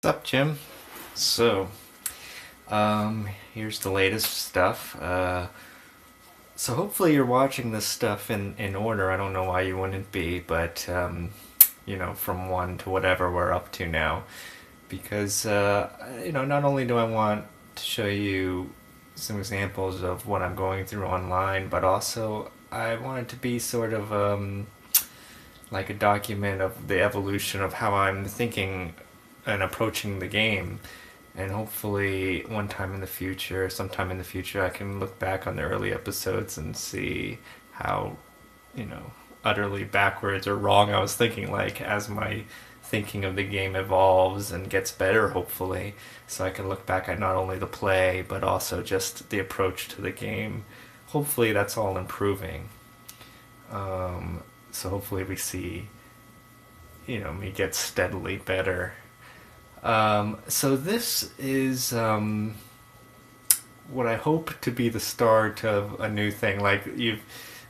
Sup Jim? So, here's the latest stuff. So hopefully you're watching this stuff in order. I don't know why you wouldn't be, but, from one to whatever we're up to now. Because, not only do I want to show you some examples of what I'm going through online, but also I want it to be sort of, like a document of the evolution of how I'm thinking and approaching the game. And hopefully, sometime in the future, I can look back on the early episodes and see how, utterly backwards or wrong I was thinking, like, as my thinking of the game evolves and gets better, hopefully. So I can look back at not only the play, but also just the approach to the game. Hopefully, that's all improving. So hopefully, we see, me get steadily better. So this is what I hope to be the start of a new thing.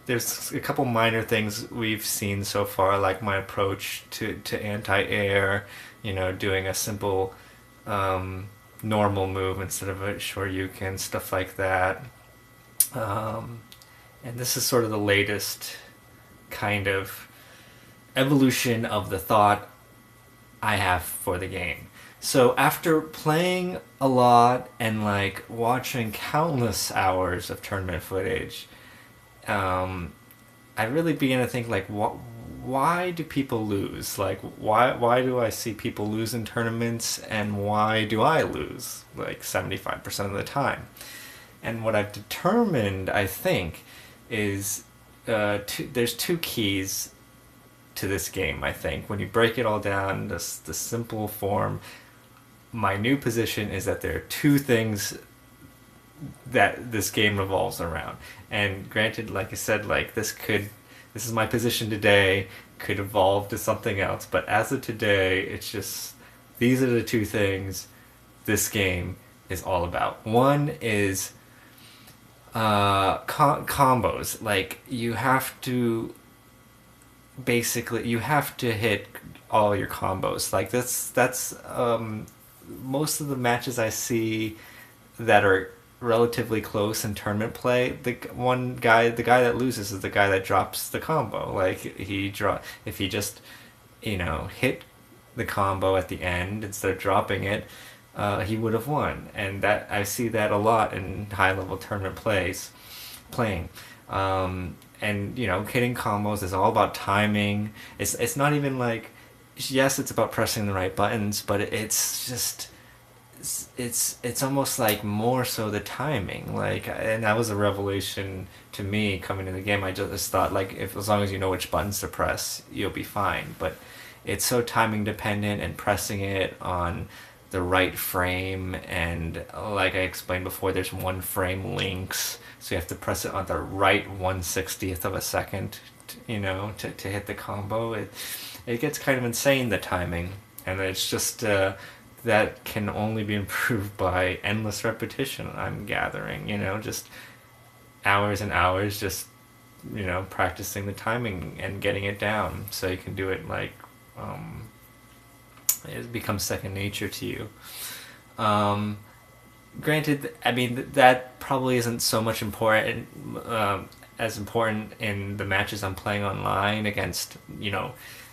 There's a couple minor things we've seen so far, like my approach to anti-air, doing a simple normal move instead of a shoryuken, stuff like that. And this is sort of the latest kind of evolution of the thought I have for the game. So after playing a lot and like watching countless hours of tournament footage, I really began to think like, why do people lose? Like, why do I see people lose in tournaments, and why do I lose like 75% of the time? And what I've determined, I think, is there's two keys to this game. I think when you break it all down, the simple form, my new position is that there are two things that this game revolves around. And granted, like I said, like this is my position today, could evolve to something else, but as of today, it's just these are the two things this game is all about. One is combos. Like you have to hit all your combos. Like that's most of the matches I see that are relatively close in tournament play. The guy that loses is the guy that drops the combo. Like if he just hit the combo at the end instead of dropping it, he would have won. And that I see that a lot in high level tournament playing. And hitting combos is all about timing. It's not even like, yes, it's about pressing the right buttons, but it's just it's almost like more so the timing. Like, and that was a revelation to me coming into the game. I just thought like, if as long as you know which buttons to press, you'll be fine. But it's so timing dependent, and pressing it on the right frame, and like I explained before, there's one frame links, so you have to press it on the right 1/60th of a second, to hit the combo. It gets kind of insane, the timing, and it's just that can only be improved by endless repetition. I'm gathering, just hours and hours, just practicing the timing and getting it down, so you can do it like it becomes second nature to you. Granted, I mean that probably isn't so much important, as important in the matches I'm playing online against.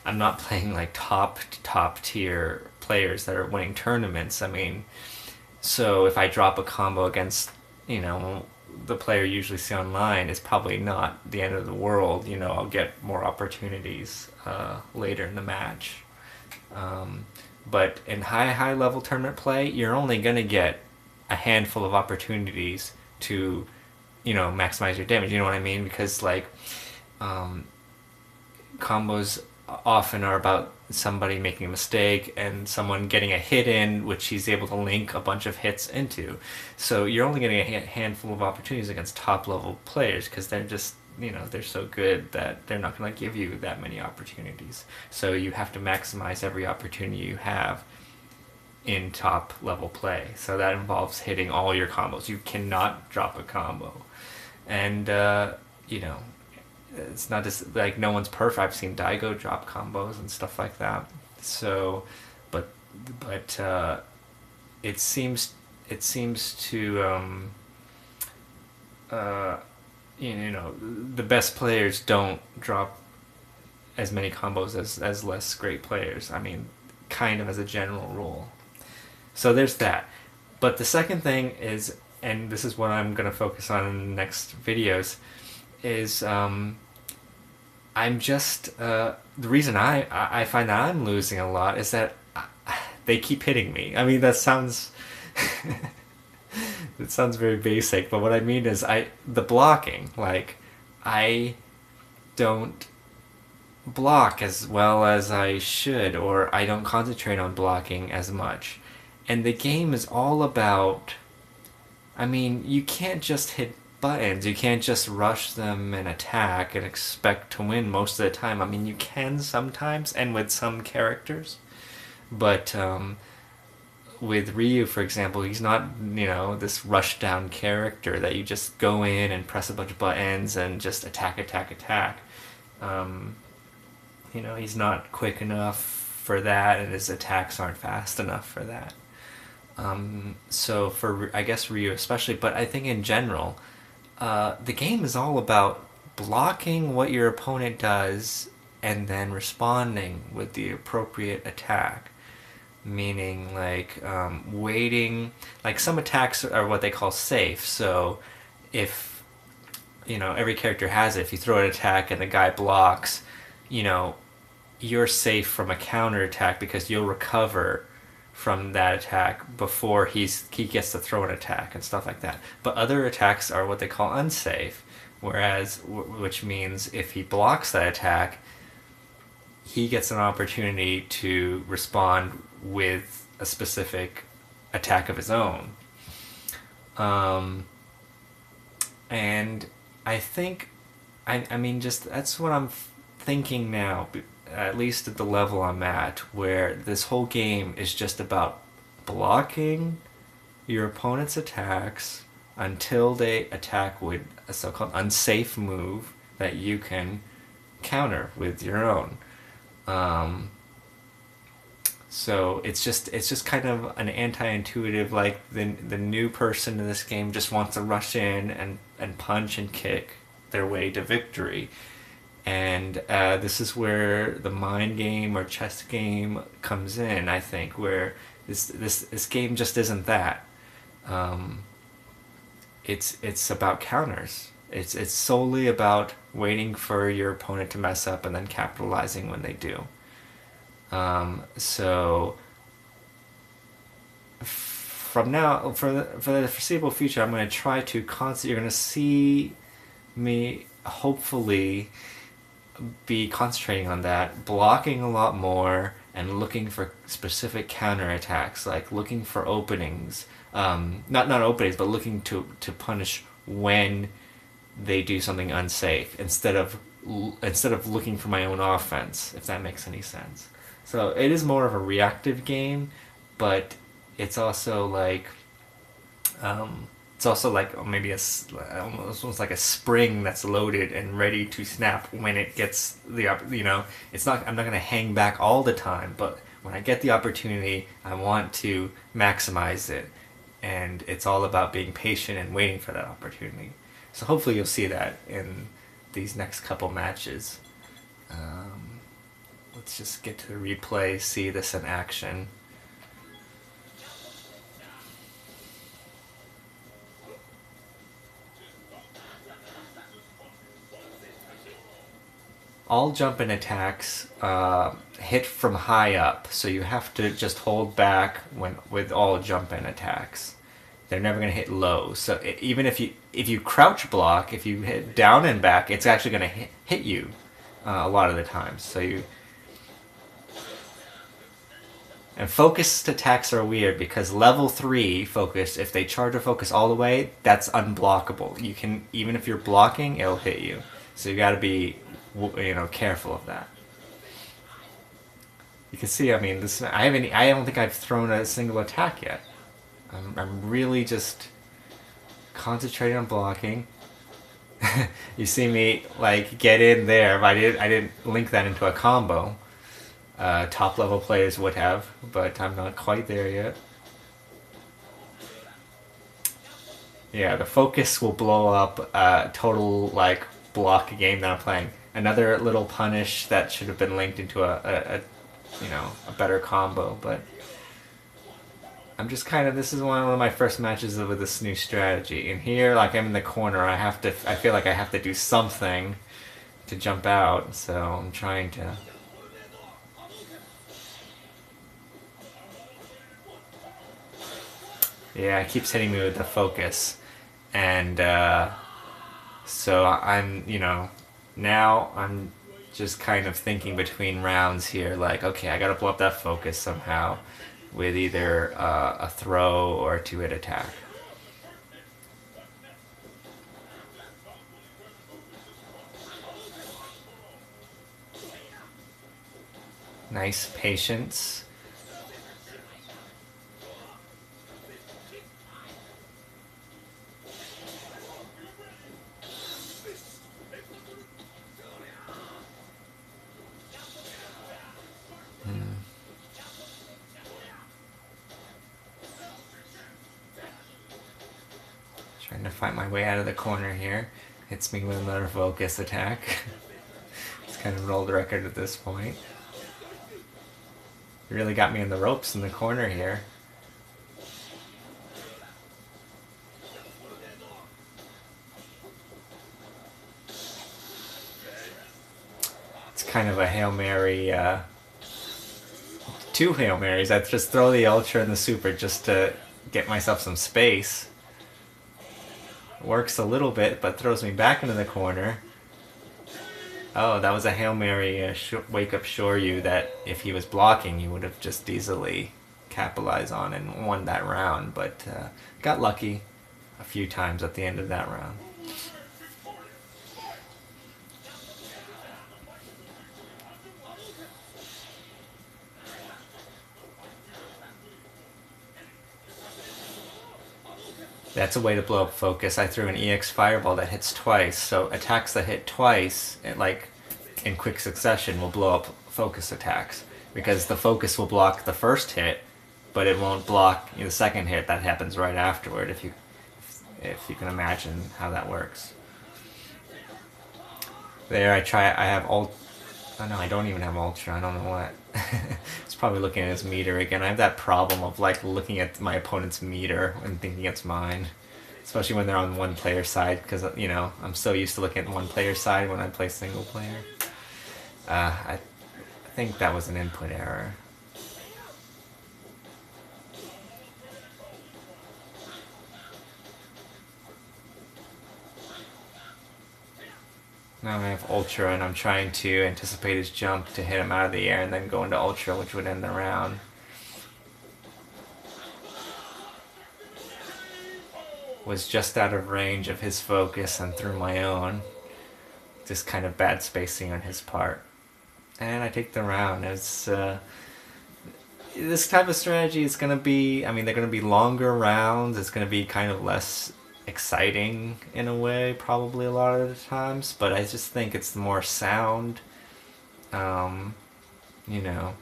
I'm not playing like top tier players that are winning tournaments. I mean, so if I drop a combo against the player you usually see online, it's probably not the end of the world. I'll get more opportunities later in the match. But in high level tournament play, you're only gonna get a handful of opportunities to maximize your damage. You know what I mean? Because like combos often are about somebody making a mistake and someone getting a hit in, which he's able to link a bunch of hits into. So you're only getting a handful of opportunities against top level players, because they're just they're so good that they're not going to give you that many opportunities. So you have to maximize every opportunity you have in top level play. So that involves hitting all your combos. You cannot drop a combo. And it's not just like, no one's perfect. I've seen Daigo drop combos and stuff like that. So, but but it seems to uh, you know, the best players don't drop as many combos as less great players. I mean, kind of as a general rule. So there's that. But the second thing is, and this is what I'm going to focus on in the next videos, is I'm just the reason I find that I'm losing a lot is that they keep hitting me. I mean, that sounds it sounds very basic, but what I mean is the blocking. Like, I don't block as well as I should, or I don't concentrate on blocking as much. And the game is all about, I mean, you can't just hit buttons. You can't just rush them and attack and expect to win most of the time. I mean, you can sometimes, and with some characters. But with Ryu, for example, he's not, you know, this rush down character that you just go in and press a bunch of buttons and just attack, attack, attack. You know, he's not quick enough for that, and his attacks aren't fast enough for that. So for, I guess, Ryu especially, but I think in general, the game is all about blocking what your opponent does and then responding with the appropriate attack. Meaning, like, waiting. Like, some attacks are what they call safe. So if, you know, every character has it. If you throw an attack and the guy blocks, you know, you're safe from a counter attack because you'll recover from that attack before he gets to throw an attack and stuff like that. But other attacks are what they call unsafe, whereas which means if he blocks that attack, he gets an opportunity to respond with a specific attack of his own. And I think, I mean, just that's what I'm thinking now, at least at the level I'm at, where this whole game is just about blocking your opponent's attacks until they attack with a so-called unsafe move that you can counter with your own. So it's just kind of an anti-intuitive, like the new person in this game just wants to rush in and punch and kick their way to victory. And this is where the mind game or chess game comes in, I think, where this game just isn't that. It's about counters. It's solely about waiting for your opponent to mess up and then capitalizing when they do. So from now, for the foreseeable future, I'm going to try to you're going to see me hopefully be concentrating on that, blocking a lot more, and looking for specific counterattacks, like looking for openings, not openings, but looking to punish when they do something unsafe instead of looking for my own offense, if that makes any sense. So it is more of a reactive game, but it's also like maybe almost like a spring that's loaded and ready to snap when it gets it's not, I'm not going to hang back all the time, but when I get the opportunity, I want to maximize it, and it's all about being patient and waiting for that opportunity. So hopefully you'll see that in these next couple matches. Let's just get to the replay, see this in action. All jump-in attacks hit from high up, so you have to just hold back with all jump-in attacks. They're never going to hit low. So even if you crouch block, if you hit down and back, it's actually going to hit you a lot of the times. So and focused attacks are weird because level 3 focus, if they charge a focus all the way, that's unblockable. You can, even if you're blocking, it'll hit you. So you got to be, careful of that. You can see, I mean, I don't think I've thrown a single attack yet. I'm really just concentrating on blocking. You see me like get in there, but I didn't link that into a combo. top level players would have, but I'm not quite there yet. Yeah, the focus will blow up total like block game that I'm playing. Another little punish that should have been linked into a better combo, but I'm just kind of, this is one of my first matches with this new strategy. And here, like, I'm in the corner, I feel like I have to do something to jump out, so I'm trying to. Yeah, it keeps hitting me with the focus. And so now I'm just kind of thinking between rounds here, like, okay, I gotta blow up that focus somehow with either a throw or a two-hit attack. Nice patience. Trying to find my way out of the corner here. Hits me with another focus attack. It's kind of an old record at this point. You really got me in the ropes in the corner here. It's kind of a Hail Mary, two Hail Marys. I just throw the Ultra and the Super just to get myself some space. Works a little bit, but throws me back into the corner. Oh, that was a Hail Mary wake up Shoryu that if he was blocking, he would have just easily capitalized on and won that round, but got lucky a few times at the end of that round. That's a way to blow up focus. I threw an EX Fireball that hits twice, so attacks that hit twice, like in quick succession, will blow up focus attacks. Because the focus will block the first hit, but it won't block the second hit that happens right afterward, if you can imagine how that works. There, I have ult. Oh no, I don't even have Ultra, I don't know what. It's probably looking at his meter again. I have that problem of like looking at my opponent's meter and thinking it's mine. Especially when they're on one player side, because I'm so used to looking at one player side when I play single player. I think that was an input error. Now I have Ultra, and I'm trying to anticipate his jump to hit him out of the air and then go into Ultra, which would end the round. Was just out of range of his focus and threw my own. Just kind of bad spacing on his part. And I take the round. It's this type of strategy is going to be, I mean, they're going to be longer rounds. It's going to be kind of less exciting in a way, probably a lot of the times, but I just think it's the more sound, you know,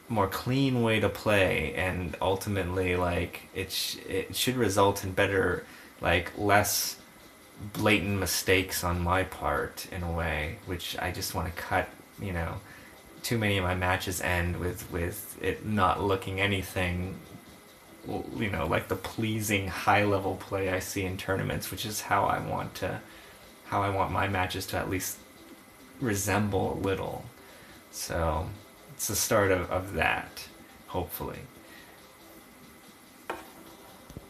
more clean way to play, and ultimately, like, it should result in better, like, less blatant mistakes on my part in a way, which I just want to cut, too many of my matches end with it not looking anything, like the pleasing high level play I see in tournaments, which is how I want my matches to at least resemble a little. So it's the start of that, hopefully.